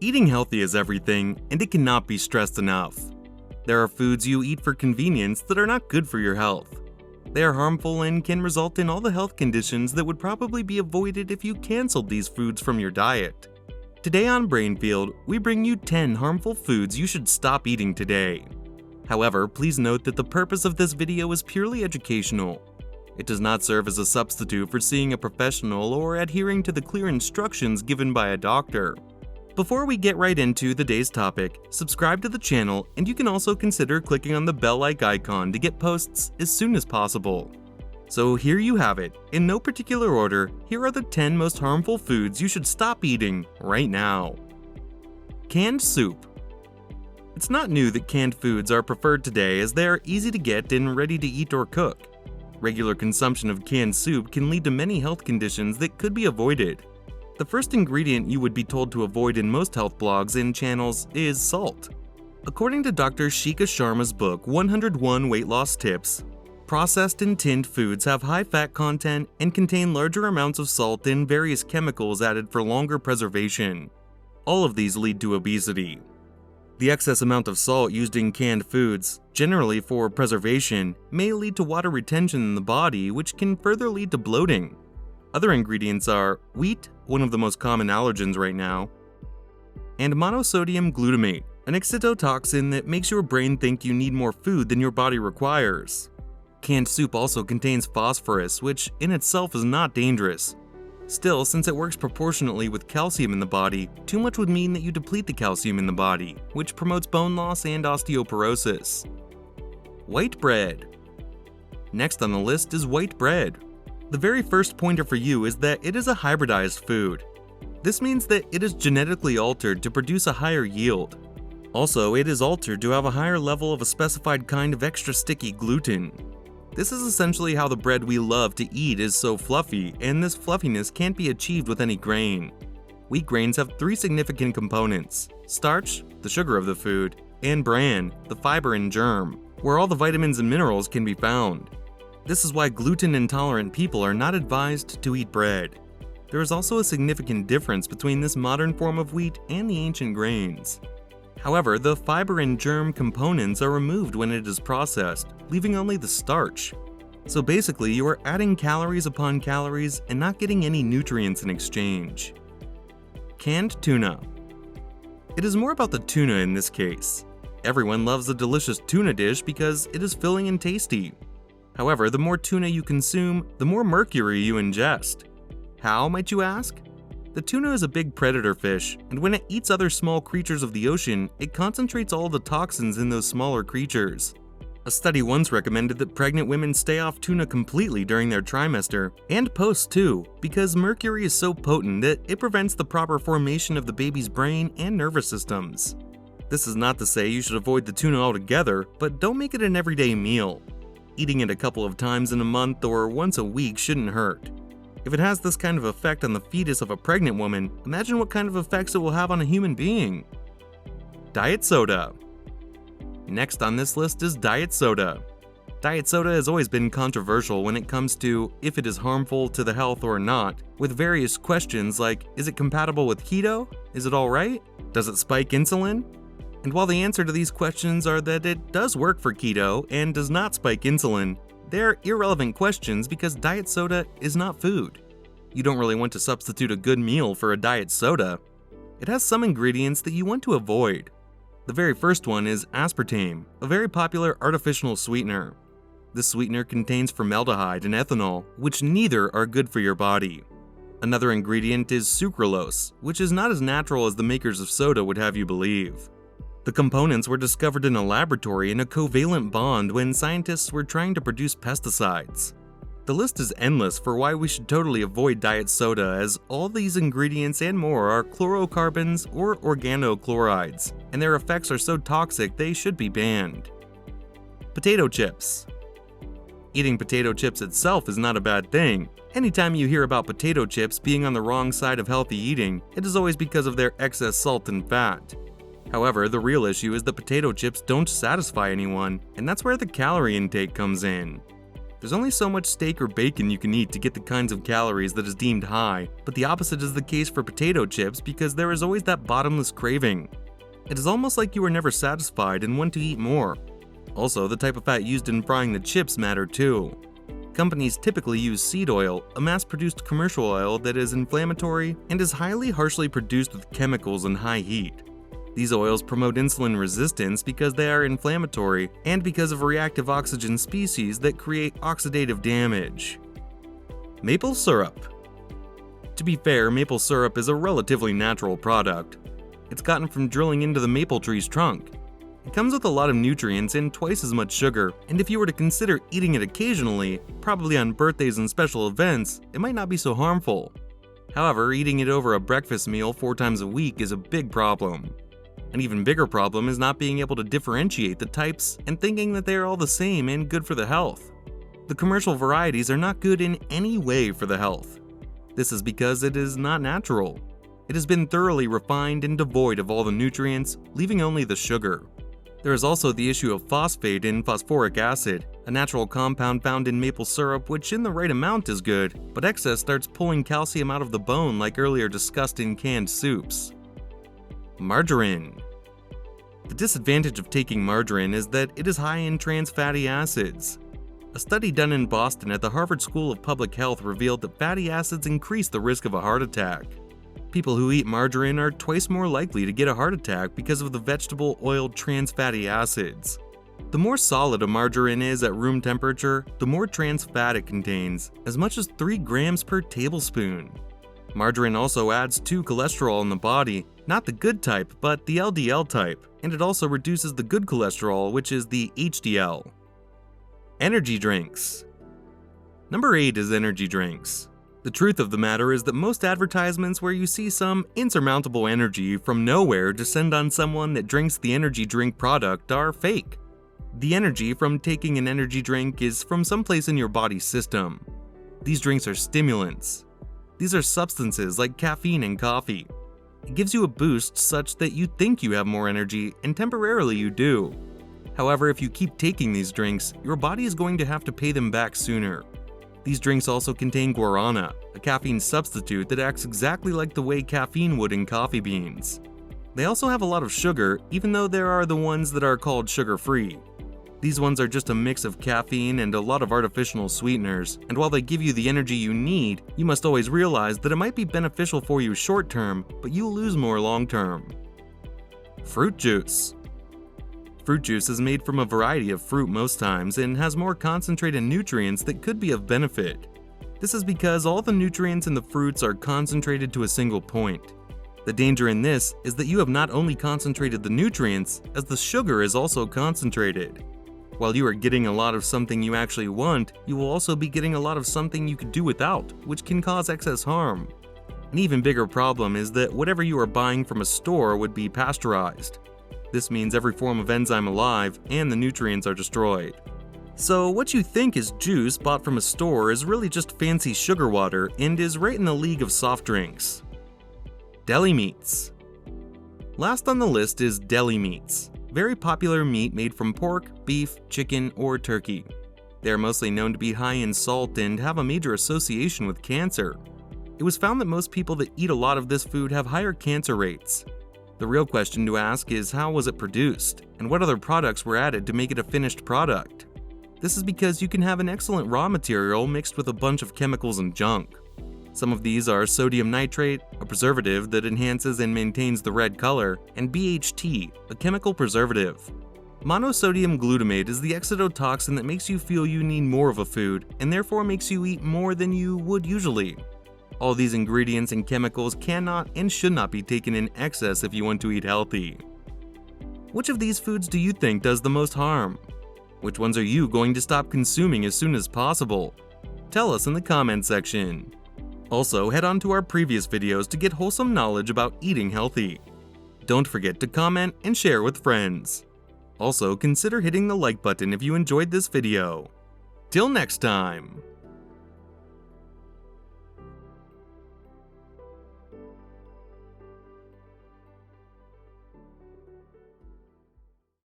Eating healthy is everything, and it cannot be stressed enough. There are foods you eat for convenience that are not good for your health. They are harmful and can result in all the health conditions that would probably be avoided if you canceled these foods from your diet. Today on Brainfield, we bring you 10 harmful foods you should stop eating today. However, please note that the purpose of this video is purely educational. It does not serve as a substitute for seeing a professional or adhering to the clear instructions given by a doctor. Before we get right into the day's topic, subscribe to the channel, and you can also consider clicking on the bell-like icon to get posts as soon as possible. So here you have it. In no particular order, here are the 10 most harmful foods you should stop eating right now. Canned soup. It's not new that canned foods are preferred today, as they are easy to get and ready to eat or cook. Regular consumption of canned soup can lead to many health conditions that could be avoided. The first ingredient you would be told to avoid in most health blogs and channels is salt. According to Dr. Shika Sharma's book 101 Weight Loss Tips, processed and tinned foods have high fat content and contain larger amounts of salt and various chemicals added for longer preservation. All of these lead to obesity. The excess amount of salt used in canned foods, generally for preservation, may lead to water retention in the body, which can further lead to bloating. Other ingredients are wheat, one of the most common allergens right now, and monosodium glutamate, an excitotoxin that makes your brain think you need more food than your body requires. Canned soup also contains phosphorus, which in itself is not dangerous. Still, since it works proportionately with calcium in the body, too much would mean that you deplete the calcium in the body, which promotes bone loss and osteoporosis. White bread. Next on the list is white bread. The very first pointer for you is that it is a hybridized food. This means that it is genetically altered to produce a higher yield. Also, it is altered to have a higher level of a specified kind of extra sticky gluten. This is essentially how the bread we love to eat is so fluffy, and this fluffiness can't be achieved with any grain. Wheat grains have 3 significant components: starch, the sugar of the food, and bran, the fiber and germ, where all the vitamins and minerals can be found. This is why gluten-intolerant people are not advised to eat bread. There is also a significant difference between this modern form of wheat and the ancient grains. However, the fiber and germ components are removed when it is processed, leaving only the starch. So basically, you are adding calories upon calories and not getting any nutrients in exchange. Canned tuna. It is more about the tuna in this case. Everyone loves a delicious tuna dish because it is filling and tasty. However, the more tuna you consume, the more mercury you ingest. How, might you ask? The tuna is a big predator fish, and when it eats other small creatures of the ocean, it concentrates all the toxins in those smaller creatures. A study once recommended that pregnant women stay off tuna completely during their trimester, and post too, because mercury is so potent that it prevents the proper formation of the baby's brain and nervous systems. This is not to say you should avoid the tuna altogether, but don't make it an everyday meal. Eating it a couple of times in a month or once a week shouldn't hurt. If it has this kind of effect on the fetus of a pregnant woman, imagine what kind of effects it will have on a human being. Diet soda. Next on this list is diet soda. Diet soda has always been controversial when it comes to if it is harmful to the health or not, with various questions like, is it compatible with keto? Is it alright? Does it spike insulin? And while the answer to these questions are that it does work for keto and does not spike insulin, they're irrelevant questions because diet soda is not food. You don't really want to substitute a good meal for a diet soda. It has some ingredients that you want to avoid. The very first one is aspartame, a very popular artificial sweetener. This sweetener contains formaldehyde and ethanol, which neither are good for your body. Another ingredient is sucralose, which is not as natural as the makers of soda would have you believe. The components were discovered in a laboratory in a covalent bond when scientists were trying to produce pesticides. The list is endless for why we should totally avoid diet soda, as all these ingredients and more are chlorocarbons or organochlorides, and their effects are so toxic they should be banned. Potato chips. Eating potato chips itself is not a bad thing. Anytime you hear about potato chips being on the wrong side of healthy eating, it is always because of their excess salt and fat. However, the real issue is that potato chips don't satisfy anyone, and that's where the calorie intake comes in. There's only so much steak or bacon you can eat to get the kinds of calories that is deemed high, but the opposite is the case for potato chips because there is always that bottomless craving. It is almost like you are never satisfied and want to eat more. Also, the type of fat used in frying the chips matter too. Companies typically use seed oil, a mass-produced commercial oil that is inflammatory and is highly harshly produced with chemicals and high heat. These oils promote insulin resistance because they are inflammatory and because of reactive oxygen species that create oxidative damage. Maple syrup. To be fair, maple syrup is a relatively natural product. It's gotten from drilling into the maple tree's trunk. It comes with a lot of nutrients and twice as much sugar, and if you were to consider eating it occasionally, probably on birthdays and special events, it might not be so harmful. However, eating it over a breakfast meal 4 times a week is a big problem. An even bigger problem is not being able to differentiate the types and thinking that they are all the same and good for the health. The commercial varieties are not good in any way for the health. This is because it is not natural. It has been thoroughly refined and devoid of all the nutrients, leaving only the sugar. There is also the issue of phosphate in phosphoric acid, a natural compound found in maple syrup which in the right amount is good, but excess starts pulling calcium out of the bone like earlier discussed in canned soups. Margarine. The disadvantage of taking margarine is that it is high in trans fatty acids. A study done in Boston at the Harvard School of Public Health revealed that fatty acids increase the risk of a heart attack. People who eat margarine are twice more likely to get a heart attack because of the vegetable oil trans fatty acids. The more solid a margarine is at room temperature, the more trans fat it contains, as much as 3 grams per tablespoon. Margarine also adds to cholesterol in the body, not the good type, but the LDL type, and it also reduces the good cholesterol, which is the HDL. Energy drinks. Number 8 is energy drinks. The truth of the matter is that most advertisements where you see some insurmountable energy from nowhere descend on someone that drinks the energy drink product are fake. The energy from taking an energy drink is from someplace in your body system. These drinks are stimulants. These are substances like caffeine and coffee. It gives you a boost such that you think you have more energy, and temporarily you do. However, if you keep taking these drinks, your body is going to have to pay them back sooner. These drinks also contain guarana, a caffeine substitute that acts exactly like the way caffeine would in coffee beans. They also have a lot of sugar, even though there are the ones that are called sugar-free. These ones are just a mix of caffeine and a lot of artificial sweeteners, and while they give you the energy you need, you must always realize that it might be beneficial for you short-term, but you'll lose more long-term. Fruit juice. Fruit juice is made from a variety of fruit most times and has more concentrated nutrients that could be of benefit. This is because all the nutrients in the fruits are concentrated to a single point. The danger in this is that you have not only concentrated the nutrients, as the sugar is also concentrated. While you are getting a lot of something you actually want, you will also be getting a lot of something you could do without, which can cause excess harm. An even bigger problem is that whatever you are buying from a store would be pasteurized. This means every form of enzyme alive and the nutrients are destroyed. So what you think is juice bought from a store is really just fancy sugar water and is right in the league of soft drinks. Deli meats. Last on the list is deli meats. Very popular meat made from pork, beef, chicken, or turkey. They are mostly known to be high in salt and have a major association with cancer. It was found that most people that eat a lot of this food have higher cancer rates. The real question to ask is how was it produced, and what other products were added to make it a finished product? This is because you can have an excellent raw material mixed with a bunch of chemicals and junk. Some of these are sodium nitrate, a preservative that enhances and maintains the red color, and BHT, a chemical preservative. Monosodium glutamate is the exotoxin that makes you feel you need more of a food, and therefore makes you eat more than you would usually. All these ingredients and chemicals cannot and should not be taken in excess if you want to eat healthy. Which of these foods do you think does the most harm? Which ones are you going to stop consuming as soon as possible? Tell us in the comment section. Also, head on to our previous videos to get wholesome knowledge about eating healthy. Don't forget to comment and share with friends. Also, consider hitting the like button if you enjoyed this video. Till next time!